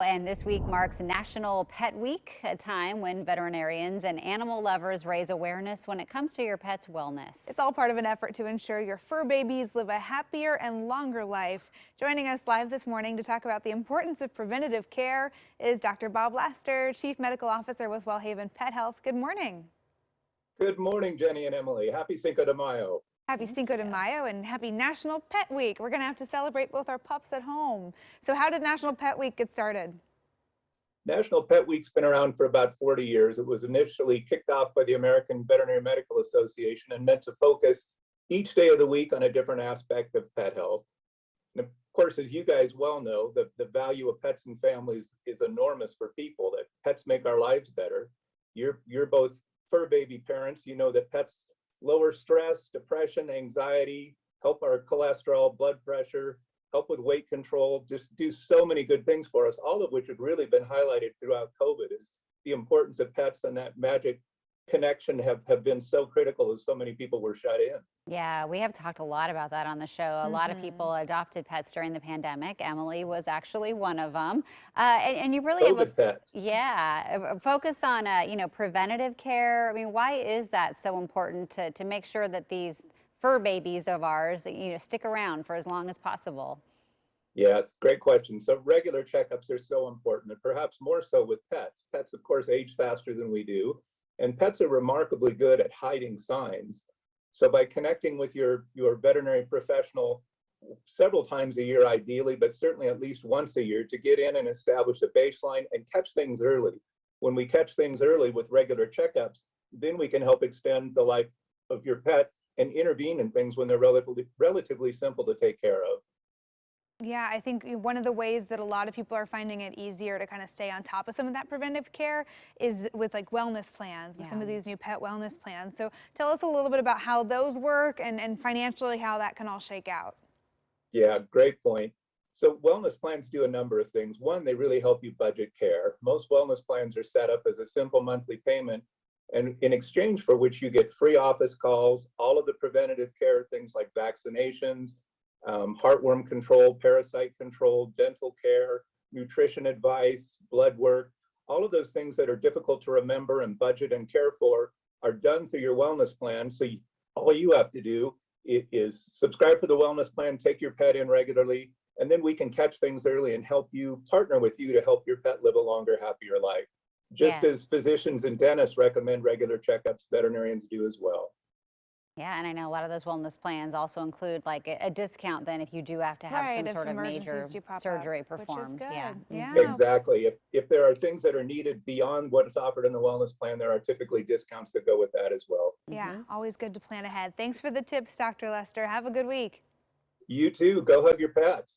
And this week marks National Pet Week, a time when veterinarians and animal lovers raise awareness when it comes to your pet's wellness. It's all part of an effort to ensure your fur babies live a happier and longer life. Joining us live this morning to talk about the importance of preventative care is Dr. Bob Laster, Chief Medical Officer with Wellhaven Pet Health. Good morning. Good morning, Jenny and Emily. Happy Cinco de Mayo. Happy Cinco de Mayo and happy National Pet Week. We're going to have to celebrate both our pups at home. So how did National Pet Week get started? National Pet Week's been around for about 40 years. It was initially kicked off by the American Veterinary Medical Association and meant to focus each day of the week on a different aspect of pet health. And of course, as you guys well know, the value of pets and families is enormous for people, that pets make our lives better. You're both fur baby parents. You know that pets lower stress, depression, anxiety, help our cholesterol, blood pressure, help with weight control, just do so many good things for us, all of which have really been highlighted throughout COVID. Is the importance of pets and that magic connection have been so critical as so many people were shut in. Yeah, we have talked a lot about that on the show. A lot of people adopted pets during the pandemic. Emily was actually one of them. And you really have COVID pets. a focus on, preventative care. I mean, why is that so important to make sure that these fur babies of ours, stick around for as long as possible? Yes, great question. So regular checkups are so important, and perhaps more so with pets. Pets, of course, age faster than we do, and pets are remarkably good at hiding signs. So by connecting with your veterinary professional several times a year, ideally, but certainly at least once a year, to get in and establish a baseline and catch things early. When we catch things early with regular checkups, then we can help extend the life of your pet and intervene in things when they're relatively simple to take care of. Yeah, I think one of the ways that a lot of people are finding it easier to kind of stay on top of some of that preventive care is with like wellness plans, with some of these new pet wellness plans. So tell us a little bit about how those work and financially how that can all shake out. Yeah, great point. So wellness plans do a number of things. One, they really help you budget care. Most wellness plans are set up as a simple monthly payment, and in exchange for which you get free office calls, all of the preventative care, things like vaccinations, heartworm control, parasite control, dental care, nutrition advice, blood work, all of those things that are difficult to remember and budget and care for are done through your wellness plan. So all you have to do is subscribe for the wellness plan, take your pet in regularly, and then we can catch things early and help you, partner with you to help your pet live a longer, happier life. Just Yeah. as physicians and dentists recommend regular checkups, veterinarians do as well. Yeah, and I know a lot of those wellness plans also include like a discount then if you do have to have Right, some if sort of major emergencies do pop up, surgery which is performed. Yeah. good. Yeah. Exactly. If there are things that are needed beyond what is offered in the wellness plan, there are typically discounts that go with that as well. Yeah, always good to plan ahead. Thanks for the tips, Dr. Lester. Have a good week. You too, go hug your pets.